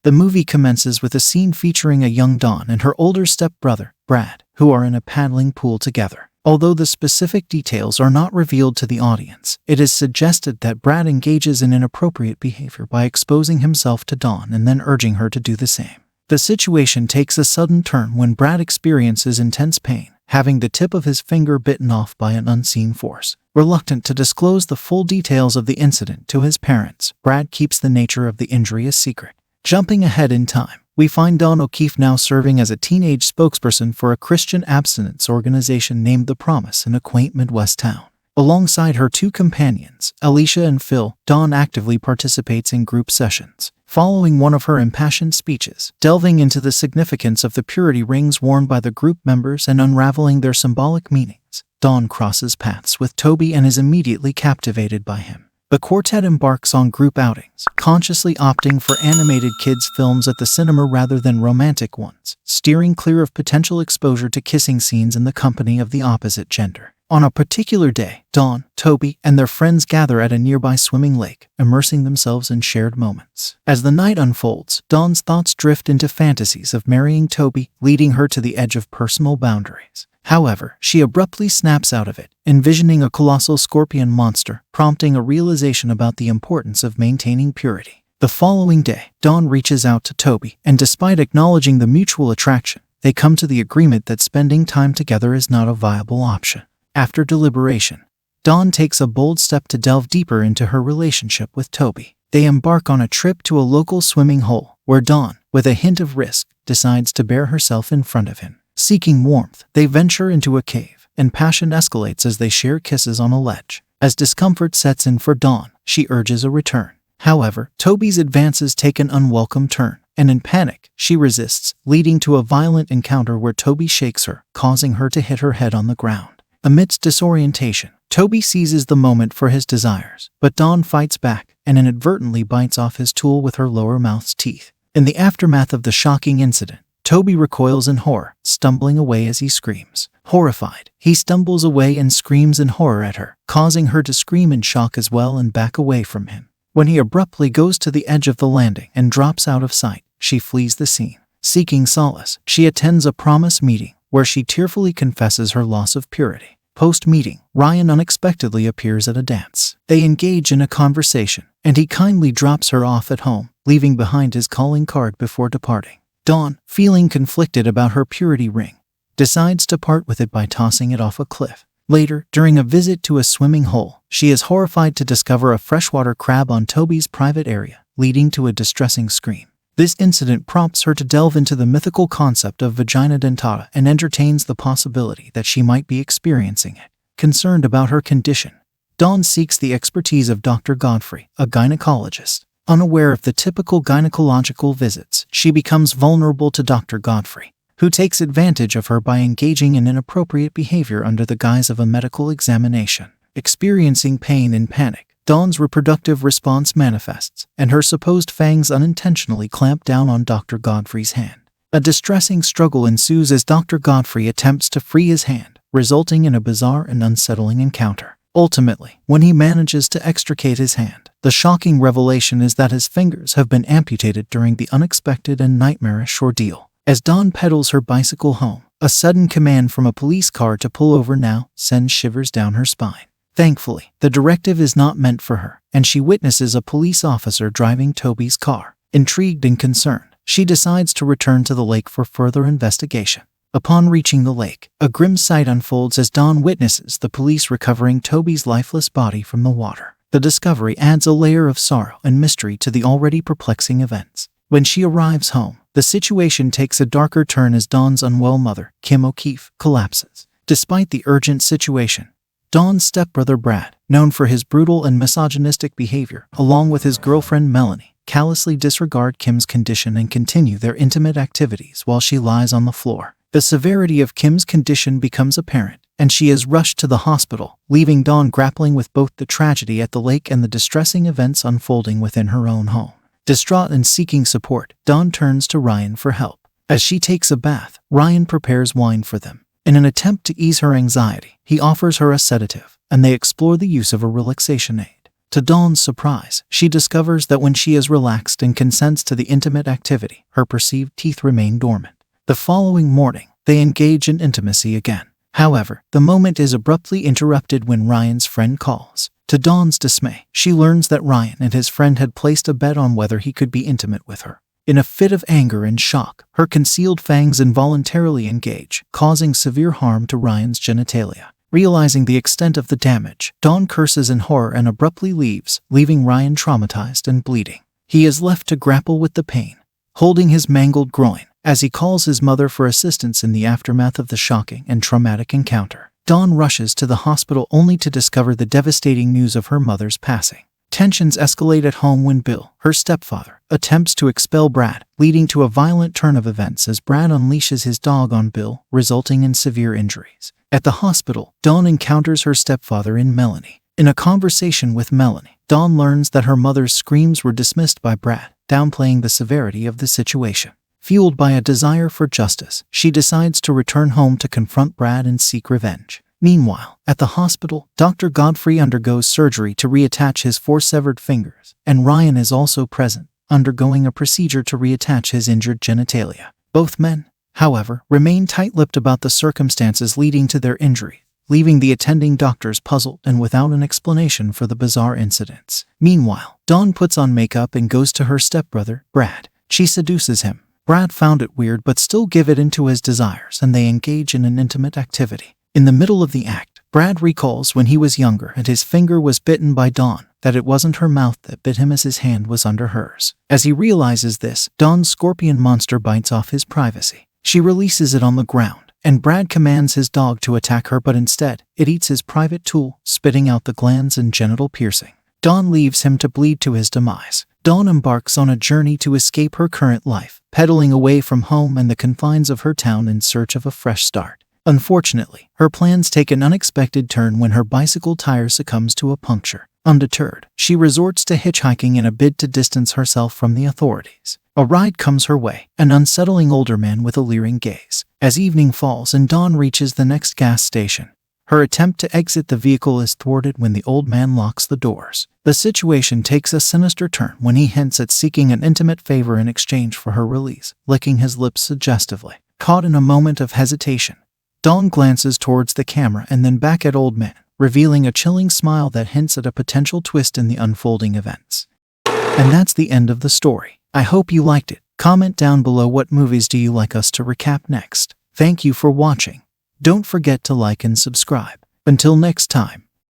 The movie commences with a scene featuring a young Dawn and her older stepbrother, Brad, who are in a paddling pool together. Although the specific details are not revealed to the audience, it is suggested that Brad engages in inappropriate behavior by exposing himself to Dawn and then urging her to do the same. The situation takes a sudden turn when Brad experiences intense pain, having the tip of his finger bitten off by an unseen force. Reluctant to disclose the full details of the incident to his parents, Brad keeps the nature of the injury a secret. Jumping ahead in time, we find Dawn O'Keefe now serving as a teenage spokesperson for a Christian abstinence organization named The Promise in a quaint Midwest town. Alongside her two companions, Alicia and Phil, Dawn actively participates in group sessions, following one of her impassioned speeches, delving into the significance of the purity rings worn by the group members and unraveling their symbolic meanings. Dawn crosses paths with Toby and is immediately captivated by him. The quartet embarks on group outings, consciously opting for animated kids' films at the cinema rather than romantic ones, steering clear of potential exposure to kissing scenes in the company of the opposite gender. On a particular day, Dawn, Toby, and their friends gather at a nearby swimming lake, immersing themselves in shared moments. As the night unfolds, Dawn's thoughts drift into fantasies of marrying Toby, leading her to the edge of personal boundaries. However, she abruptly snaps out of it, envisioning a colossal scorpion monster, prompting a realization about the importance of maintaining purity. The following day, Dawn reaches out to Toby, and despite acknowledging the mutual attraction, they come to the agreement that spending time together is not a viable option. After deliberation, Dawn takes a bold step to delve deeper into her relationship with Toby. They embark on a trip to a local swimming hole, where Dawn, with a hint of risk, decides to bare herself in front of him. Seeking warmth, they venture into a cave, and passion escalates as they share kisses on a ledge. As discomfort sets in for Dawn, she urges a return. However, Toby's advances take an unwelcome turn, and in panic, she resists, leading to a violent encounter where Toby shakes her, causing her to hit her head on the ground. Amidst disorientation, Toby seizes the moment for his desires, but Dawn fights back and inadvertently bites off his tool with her lower mouth's teeth. In the aftermath of the shocking incident, Toby recoils in horror, stumbling away as he screams. Horrified, he stumbles away and screams in horror at her, causing her to scream in shock as well and back away from him. When he abruptly goes to the edge of the landing and drops out of sight, she flees the scene. Seeking solace, she attends a promise meeting, where she tearfully confesses her loss of purity. Post-meeting, Ryan unexpectedly appears at a dance. They engage in a conversation, and he kindly drops her off at home, leaving behind his calling card before departing. Dawn, feeling conflicted about her purity ring, decides to part with it by tossing it off a cliff. Later, during a visit to a swimming hole, she is horrified to discover a freshwater crab on Toby's private area, leading to a distressing scream. This incident prompts her to delve into the mythical concept of vagina dentata and entertains the possibility that she might be experiencing it. Concerned about her condition, Dawn seeks the expertise of Dr. Godfrey, a gynecologist. Unaware of the typical gynecological visits, she becomes vulnerable to Dr. Godfrey, who takes advantage of her by engaging in inappropriate behavior under the guise of a medical examination. Experiencing pain and panic, Dawn's reproductive response manifests, and her supposed fangs unintentionally clamp down on Dr. Godfrey's hand. A distressing struggle ensues as Dr. Godfrey attempts to free his hand, resulting in a bizarre and unsettling encounter. Ultimately, when he manages to extricate his hand, the shocking revelation is that his fingers have been amputated during the unexpected and nightmarish ordeal. As Dawn pedals her bicycle home, a sudden command from a police car to pull over now sends shivers down her spine. Thankfully, the directive is not meant for her, and she witnesses a police officer driving Toby's car. Intrigued and concerned, she decides to return to the lake for further investigation. Upon reaching the lake, a grim sight unfolds as Dawn witnesses the police recovering Toby's lifeless body from the water. The discovery adds a layer of sorrow and mystery to the already perplexing events. When she arrives home, the situation takes a darker turn as Dawn's unwell mother, Kim O'Keefe, collapses. Despite the urgent situation, Dawn's stepbrother Brad, known for his brutal and misogynistic behavior, along with his girlfriend Melanie, callously disregard Kim's condition and continue their intimate activities while she lies on the floor. The severity of Kim's condition becomes apparent, and she is rushed to the hospital, leaving Dawn grappling with both the tragedy at the lake and the distressing events unfolding within her own home. Distraught and seeking support, Dawn turns to Ryan for help. As she takes a bath, Ryan prepares wine for them. In an attempt to ease her anxiety, he offers her a sedative, and they explore the use of a relaxation aid. To Dawn's surprise, she discovers that when she is relaxed and consents to the intimate activity, her perceived teeth remain dormant. The following morning, they engage in intimacy again. However, the moment is abruptly interrupted when Ryan's friend calls. To Dawn's dismay, she learns that Ryan and his friend had placed a bet on whether he could be intimate with her. In a fit of anger and shock, her concealed fangs involuntarily engage, causing severe harm to Ryan's genitalia. Realizing the extent of the damage, Dawn curses in horror and abruptly leaves, leaving Ryan traumatized and bleeding. He is left to grapple with the pain, holding his mangled groin, as he calls his mother for assistance in the aftermath of the shocking and traumatic encounter. Dawn rushes to the hospital only to discover the devastating news of her mother's passing. Tensions escalate at home when Bill, her stepfather, attempts to expel Brad, leading to a violent turn of events as Brad unleashes his dog on Bill, resulting in severe injuries. At the hospital, Dawn encounters her stepfather in Melanie. In a conversation with Melanie, Dawn learns that her mother's screams were dismissed by Brad, downplaying the severity of the situation. Fueled by a desire for justice, she decides to return home to confront Brad and seek revenge. Meanwhile, at the hospital, Dr. Godfrey undergoes surgery to reattach his 4 severed fingers, and Ryan is also present, undergoing a procedure to reattach his injured genitalia. Both men, however, remain tight-lipped about the circumstances leading to their injury, leaving the attending doctors puzzled and without an explanation for the bizarre incidents. Meanwhile, Dawn puts on makeup and goes to her stepbrother, Brad. She seduces him. Brad found it weird but still give it into his desires, and they engage in an intimate activity. In the middle of the act, Brad recalls when he was younger and his finger was bitten by Dawn, that it wasn't her mouth that bit him as his hand was under hers. As he realizes this, Dawn's scorpion monster bites off his privacy. She releases it on the ground, and Brad commands his dog to attack her, but instead, it eats his private tool, spitting out the glands and genital piercing. Dawn leaves him to bleed to his demise. Dawn embarks on a journey to escape her current life, pedaling away from home and the confines of her town in search of a fresh start. Unfortunately, her plans take an unexpected turn when her bicycle tire succumbs to a puncture. Undeterred, she resorts to hitchhiking in a bid to distance herself from the authorities. A ride comes her way, an unsettling older man with a leering gaze. As evening falls and Dawn reaches the next gas station, her attempt to exit the vehicle is thwarted when the old man locks the doors. The situation takes a sinister turn when he hints at seeking an intimate favor in exchange for her release, licking his lips suggestively. Caught in a moment of hesitation, Dawn glances towards the camera and then back at old man, revealing a chilling smile that hints at a potential twist in the unfolding events. And that's the end of the story. I hope you liked it. Comment down below what movies do you like us to recap next. Thank you for watching. Don't forget to like and subscribe. Until next time.